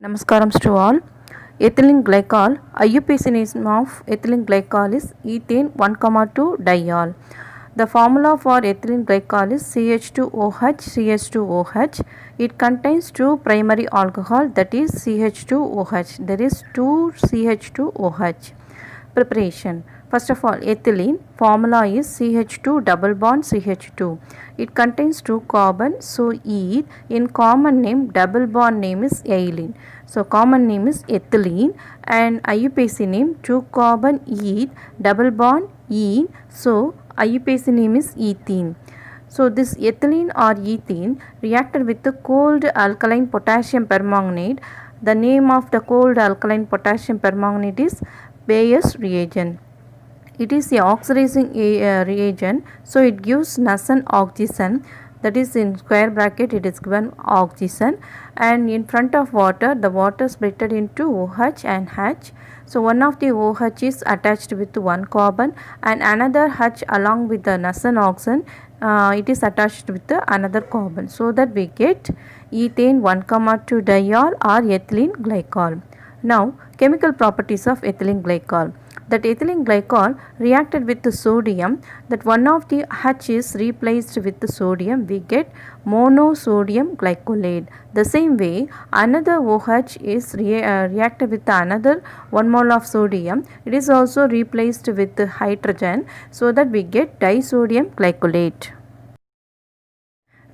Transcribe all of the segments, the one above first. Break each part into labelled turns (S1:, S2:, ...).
S1: Namaskaram to all. Ethylene glycol, IUPAC name of ethylene glycol is ethane 1,2 diol. The formula for ethylene glycol is CH2OH CH2OH. It contains two primary alcohol, that is CH2OH. There is 2 CH2OH. Preparation. First of all, ethylene formula is CH2 double bond CH2. It contains two carbons, so eth in common name double bond name is ethylene. So common name is ethylene and IUPAC name 2 carbon eth double bond ene. So IUPAC name is ethene. So this ethylene or ethene reacted with the cold alkaline potassium permanganate. The name of the cold alkaline potassium permanganate is Bayes reagent. It is a oxidizing reagent, so it gives Nassen oxygen, that is in square bracket it is given oxygen, and in front of water the water splitted into OH and H. So one of the OH is attached with one carbon and another H along with the Nassen oxygen it is attached with another carbon, so that we get ethane 1,2 diol or ethylene glycol. Now chemical properties of ethylene glycol. That ethylene glycol reacted with the sodium, that one of the H is replaced with the sodium, we get monosodium glycolate. The same way another OH is reacted with another 1 mole of sodium, it is also replaced with the hydrogen, so that we get disodium glycolate.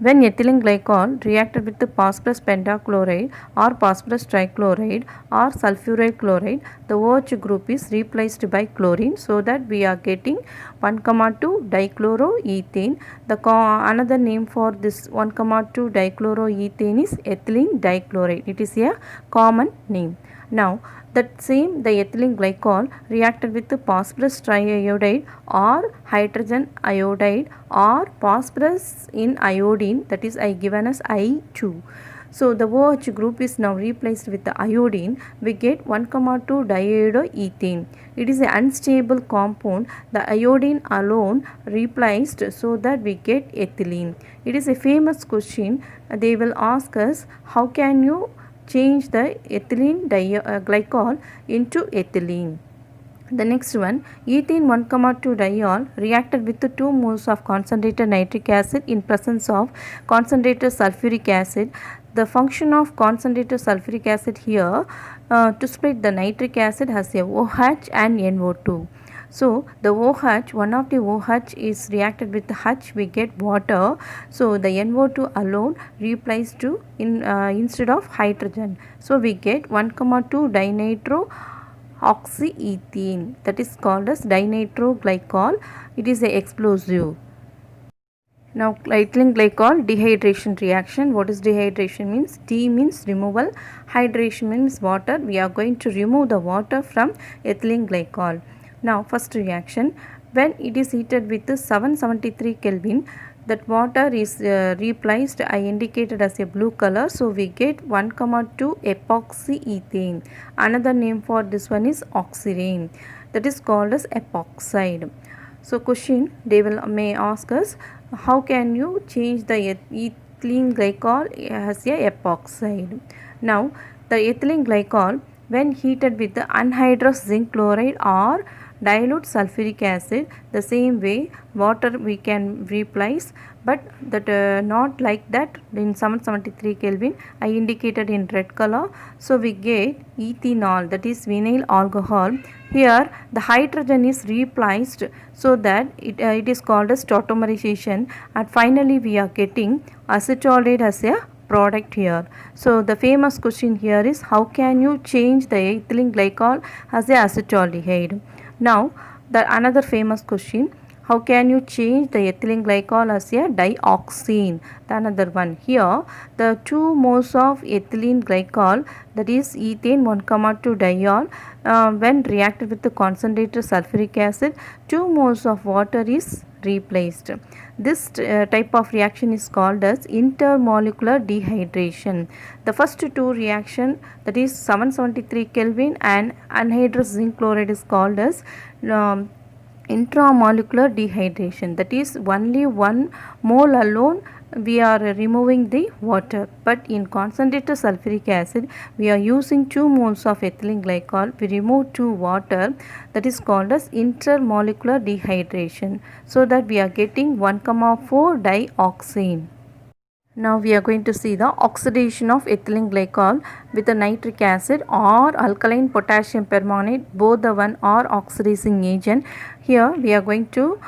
S1: When ethylene glycol reacted with the phosphorus pentachloride or phosphorus trichloride or sulfuride chloride, the OH group is replaced by chlorine, so that we are getting 1,2 dichloroethane. Another name for this 1,2 dichloroethane is ethylene dichloride. It is a common name. Now that same the ethylene glycol reacted with the phosphorus triiodide or hydrogen iodide or phosphorus in iodine, that is I given as I2. So the OH group is now replaced with the iodine, we get 1,2 diiodoethane. It is an unstable compound, the iodine alone replaced, so that we get ethylene. It is a famous question, they will ask us how can you change the ethylene glycol into ethylene. The next one, ethane 1,2 diol reacted with the 2 moles of concentrated nitric acid in presence of concentrated sulfuric acid. The function of concentrated sulfuric acid here to split the nitric acid has a OH and NO2. So the OH, one of the OH is reacted with H, we get water. So the NO2 alone replaced to instead of hydrogen. So we get 1,2 dinitro oxyethane, that is called as dinitroglycol. It is a explosive. Now ethylene glycol dehydration reaction. What is dehydration means? D means removal, hydration means water. We are going to remove the water from ethylene glycol. Now first reaction, when it is heated with 773 Kelvin, that water is replaced, I indicated as a blue color, so we get 1,2 epoxyethane. Another name for this one is oxirane, that is called as epoxide. So question they may ask us, how can you change the ethylene glycol as a epoxide? Now the ethylene glycol when heated with the anhydrous zinc chloride or dilute sulfuric acid, the same way water we can replace, but that not like that in 773 Kelvin I indicated in red color. So we get ethanol, that is vinyl alcohol. Here the hydrogen is replaced, so that it is called as tautomerization, and finally we are getting acetaldehyde as a product here. So the famous question here is, how can you change the ethylene glycol as a acetaldehyde? Now the another famous question, how can you change the ethylene glycol as a dioxane? The another one here, the 2 moles of ethylene glycol, that is ethane 1,2 diol, when reacted with the concentrated sulfuric acid, 2 moles of water is replaced. This type of reaction is called as intermolecular dehydration. The first two reaction, that is 773 Kelvin and anhydrous zinc chloride, is called as intramolecular dehydration, that is only 1 mole alone we are removing the water, but in concentrated sulfuric acid we are using 2 moles of ethylene glycol, we remove 2 water, that is called as intermolecular dehydration, so that we are getting 1,4 dioxane. Now we are going to see the oxidation of ethylene glycol with the nitric acid or alkaline potassium permanganate, both the one are oxidizing agent. Here we are going to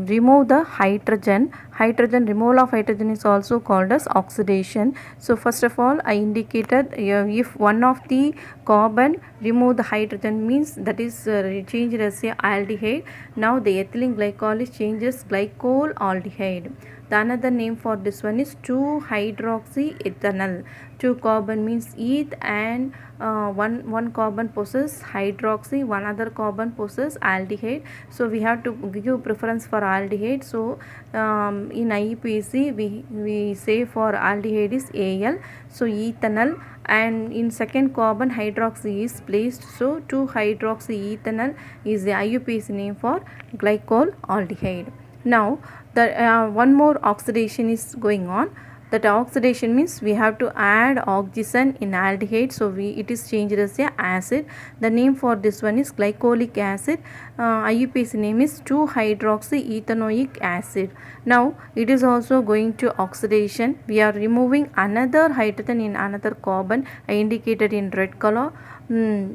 S1: remove the hydrogen. Removal of hydrogen is also called as oxidation. So first of all I indicated if one of the carbon remove the hydrogen means that is changed as a aldehyde. Now the ethylene glycol is changed as glycol aldehyde. The another name for this one is 2-hydroxyethanol. 2 carbon means eth and one carbon possesses hydroxy, one other carbon possesses aldehyde. So we have to give preference for aldehyde. So in IUPAC we say for aldehyde is Al. So ethanol, and in second carbon hydroxy is placed. So 2-hydroxyethanol is the IUPAC name for glycol aldehyde. Now the one more oxidation is going on. That oxidation means we have to add oxygen in aldehyde, so it is changed as a acid. The name for this one is glycolic acid. IUPAC name is 2-hydroxyethanoic acid. Now it is also going to oxidation. We are removing another hydrogen in another carbon, I indicated in red color.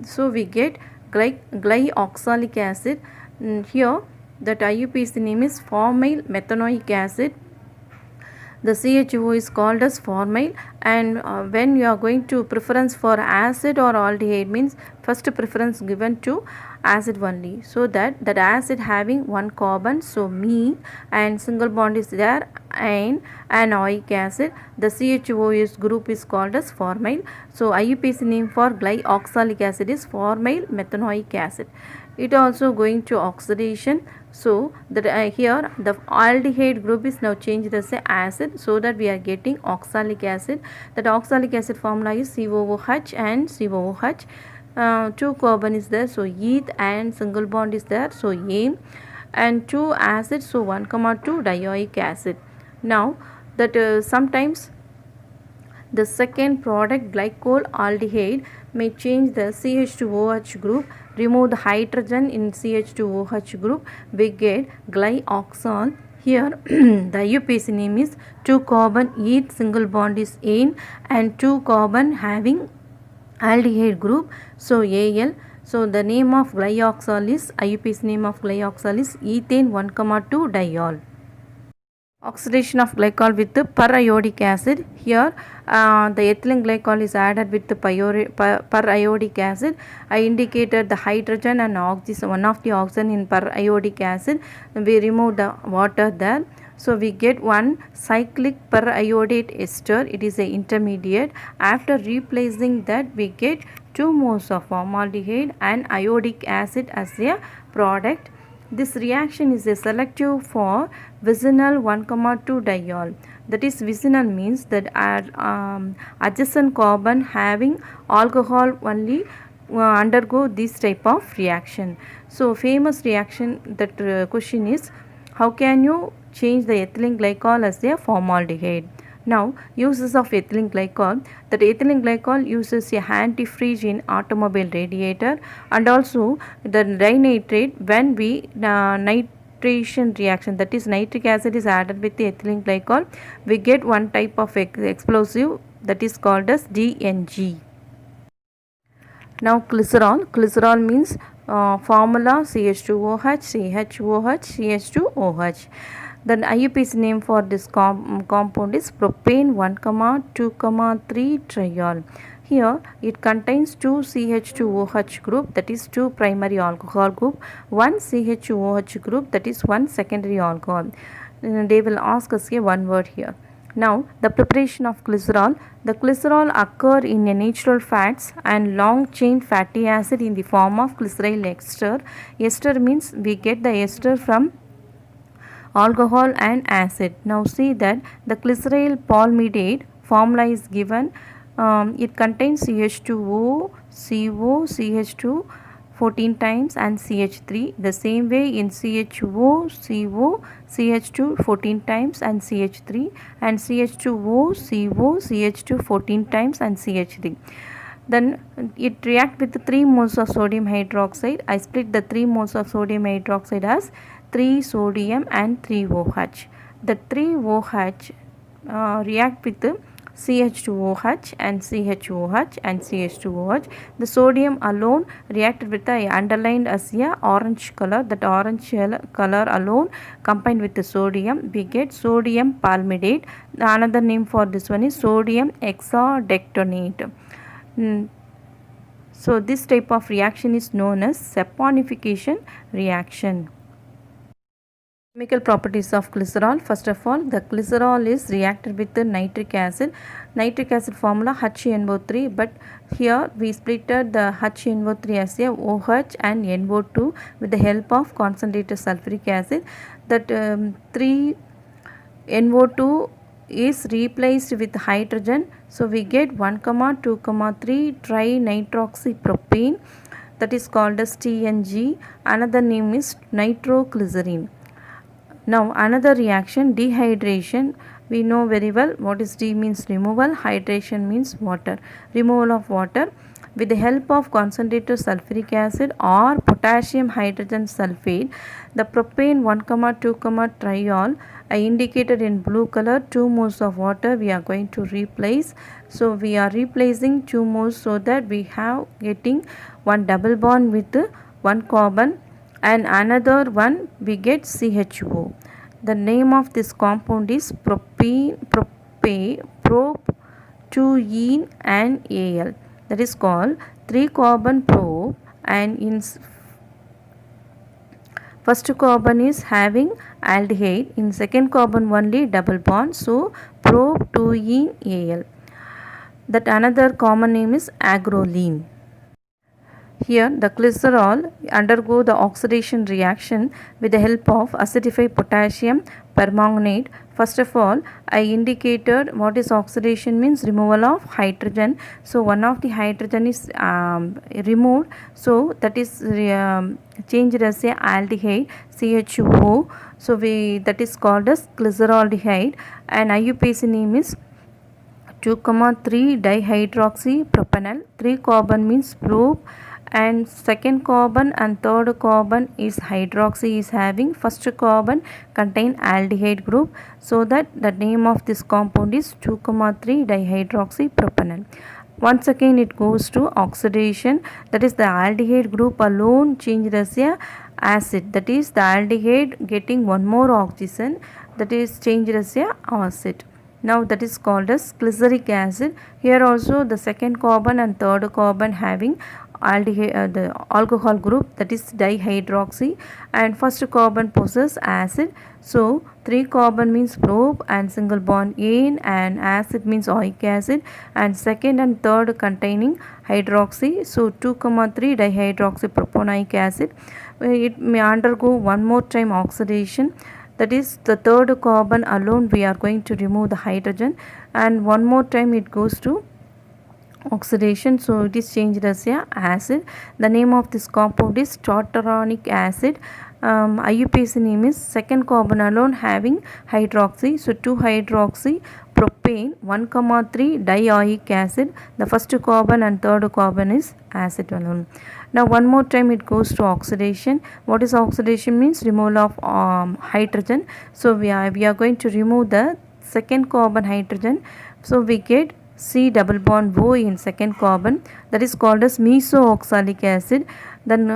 S1: So we get glyoxalic acid. Here that IUPAC name is formyl methanoic acid. The CHO is called as formyl, and when you are going to preference for acid or aldehyde means first preference given to acid only, so that acid having one carbon, so me, and single bond is there, and anoic acid. The CHO group is called as formyl. So IUPAC name for glyoxalic acid is formyl methanoic acid. It also going to oxidation. So that here the aldehyde group is now changed as a acid, so that we are getting oxalic acid. That oxalic acid formula is COOH and COOH. 2 carbon is there, so eth, and single bond is there, so A, and 2 acid, so 1,2 dioic acid. Now that sometimes the second product glycol aldehyde may change the CH2OH group, remove the hydrogen in CH2OH group, we get glyoxal. Here the IUPAC name is 2 carbon eth, single bond is ane, and 2 carbon having aldehyde group, so Al. So the name of glyoxal is, IUPAC name of glyoxal is ethane 1,2 diol. Oxidation of glycol with the periodic acid. Here the ethylene glycol is added with the periodic acid. I indicated the hydrogen and oxygen, one of the oxygen in periodic acid. We remove the water there. So we get one cyclic periodate ester, it is a intermediate. After replacing that we get 2 moles of formaldehyde and iodic acid as a product. This reaction is a selective for vicinal 1,2 diol. That is, vicinal means that adjacent carbon having alcohol only undergo this type of reaction. So famous reaction, that question is, how can you change the ethylene glycol as a formaldehyde? Now uses of ethylene glycol, that ethylene glycol uses a antifreeze in automobile radiator, and also the dinitrate when we nitration reaction, that is nitric acid is added with the ethylene glycol, we get one type of explosive, that is called as DNG. Now glycerol means formula CH2OH, CHOH, CH2OH. The IUPAC name for this compound is propane 1,2,3 triol. Here it contains 2 CH2OH group, that is 2 primary alcohol group, 1 CHOH group, that is 1 secondary alcohol. They will ask us a one word here. Now the preparation of glycerol. The glycerol occur in a natural fats and long chain fatty acid in the form of glyceryl ester. Ester means we get the ester from alcohol and acid. Now see that the glyceryl palmidate formula is given. It contains CH2O, CO, CH2, 14 times and CH3. The same way in CHO, CO, CH2 14 times and CH3, and CH2O, CO, CH2 14 times and CH3. Then it reacts with 3 moles of sodium hydroxide. I split the 3 moles of sodium hydroxide as 3 sodium and 3 OH. The 3 OH react with CH2OH and CHOH and CH2OH. The sodium alone reacted with the underlined as a orange color. That orange color alone combined with the sodium, we get sodium palmidate. Another name for this one is sodium hexadectonate. So this type of reaction is known as saponification reaction. Chemical properties of glycerol. First of all, the glycerol is reacted with the nitric acid. Nitric acid formula HNO3, but here we splitted the HNO3 as a OH and NO2 with the help of concentrated sulfuric acid. That 3 NO2 is replaced with hydrogen, so we get 1, 2, 3 trinitroxypropane, that is called as TNG. Another name is nitroglycerin. Now another reaction, dehydration. We know very well what is D means removal, hydration means water. Removal of water with the help of concentrated sulfuric acid or potassium hydrogen sulfate. The propane 1, 2, triol, I indicated in blue color, 2 moles of water we are going to replace. So we are replacing 2 moles so that we have getting one double bond with 1 carbon and another one we get CHO. The name of this compound is propene, prop-2ene and Al. That is called 3 carbon prop, and in first carbon is having aldehyde, in second carbon only double bond, so prop-2ene Al. That another common name is agrolene. Here the glycerol undergo the oxidation reaction with the help of acidified potassium permanganate. First of all, I indicated what is oxidation means removal of hydrogen. So one of the hydrogen is removed, so that is changed as a aldehyde CHO. So that is called as glyceraldehyde, and IUPAC name is 2, 3 dihydroxypropanol. 3 carbon means prop, and second carbon and third carbon is hydroxy is having, first carbon contain aldehyde group, so that the name of this compound is 2, 3 dihydroxypropanol. Once again it goes to oxidation, that is the aldehyde group alone changed as a acid, that is the aldehyde getting one more oxygen, that is changed as a acid. Now that is called as glyceric acid. Here also the second carbon and third carbon having aldehyde, the alcohol group, that is dihydroxy, and first carbon possess acid, so 3 carbon means prop and single bond ene, and acid means oic acid, and second and third containing hydroxy, so 2, 3 dihydroxypropanoic acid. It may undergo one more time oxidation, that is the third carbon alone we are going to remove the hydrogen, and one more time it goes to oxidation, so it is changed as a acid. The name of this compound is tartaric acid. IUPAC name is second carbon alone having hydroxy, so 2 hydroxy propane 1, 3 dioic acid. The first carbon and third carbon is acid alone. Now one more time it goes to oxidation. What is oxidation means removal of hydrogen, so we are going to remove the second carbon hydrogen, so we get C double bond O in second carbon, that is called as mesooxalic acid. Then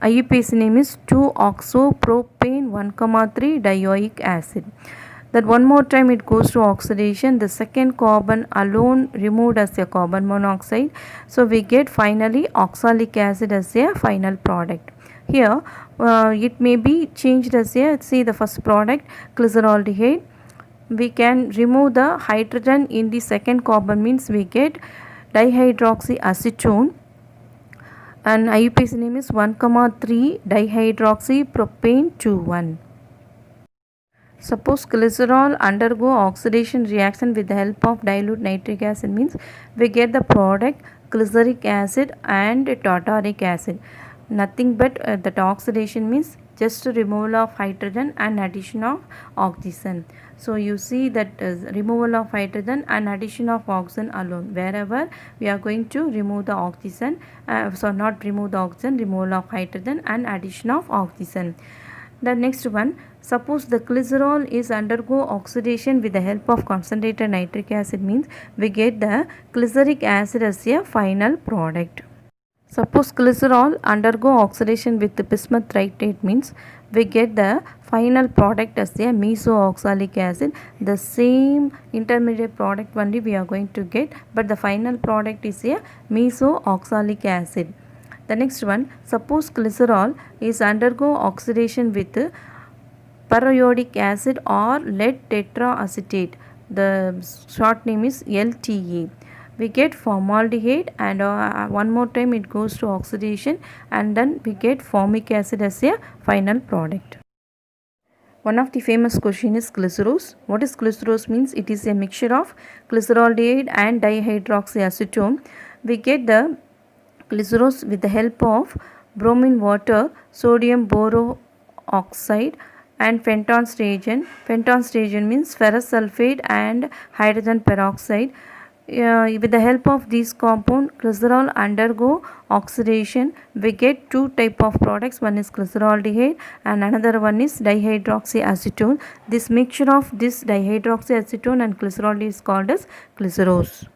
S1: IUPAC name is 2-oxopropane 1, 3 dioic acid. That one more time it goes to oxidation, the second carbon alone removed as a carbon monoxide, so we get finally oxalic acid as a final product. Here it may be changed as a, see the first product glyceraldehyde, we can remove the hydrogen in the second carbon, means we get dihydroxyacetone, and IUPAC name is 1, 3 dihydroxypropane 2,1. Suppose glycerol undergo oxidation reaction with the help of dilute nitric acid, means we get the product glyceric acid and tartaric acid. nothing but that oxidation means just removal of hydrogen and addition of oxygen. So you see that removal of hydrogen and addition of oxygen alone. Wherever we are going to remove the oxygen, not remove the oxygen, removal of hydrogen and addition of oxygen. The next one, suppose the glycerol is undergo oxidation with the help of concentrated nitric acid, means we get the glyceric acid as a final product. Suppose glycerol undergo oxidation with the bismuth nitrate, means we get the final product as a mesoxalic acid. The same intermediate product only we are going to get, but the final product is a mesoxalic acid. The next one, suppose glycerol is undergo oxidation with periodic acid or lead tetraacetate. The short name is LTA. We get formaldehyde, and one more time it goes to oxidation, and then we get formic acid as a final product. One of the famous question is glycerose. What is glycerose means? It is a mixture of glyceraldehyde and dihydroxyacetone. We get the glycerose with the help of bromine water, sodium boroxide and Fenton's reagent. Fenton's reagent means ferrous sulfate and hydrogen peroxide. With the help of these compound, glycerol undergo oxidation. We get two type of products. One is glyceraldehyde and another one is dihydroxyacetone. This mixture of this dihydroxyacetone and glycerol is called as glycerose.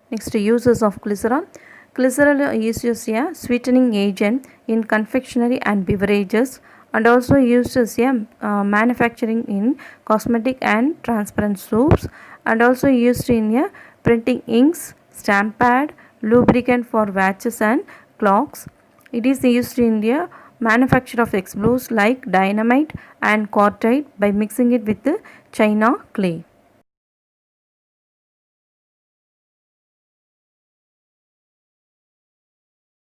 S1: Next, uses of glycerol. Glycerol is used as a sweetening agent in confectionery and beverages, and also used as a manufacturing in cosmetic and transparent soaps, and also used in a printing inks, stamp pad, lubricant for watches and clocks. It is used in the manufacture of explosives like dynamite and quartite by mixing it with the china clay.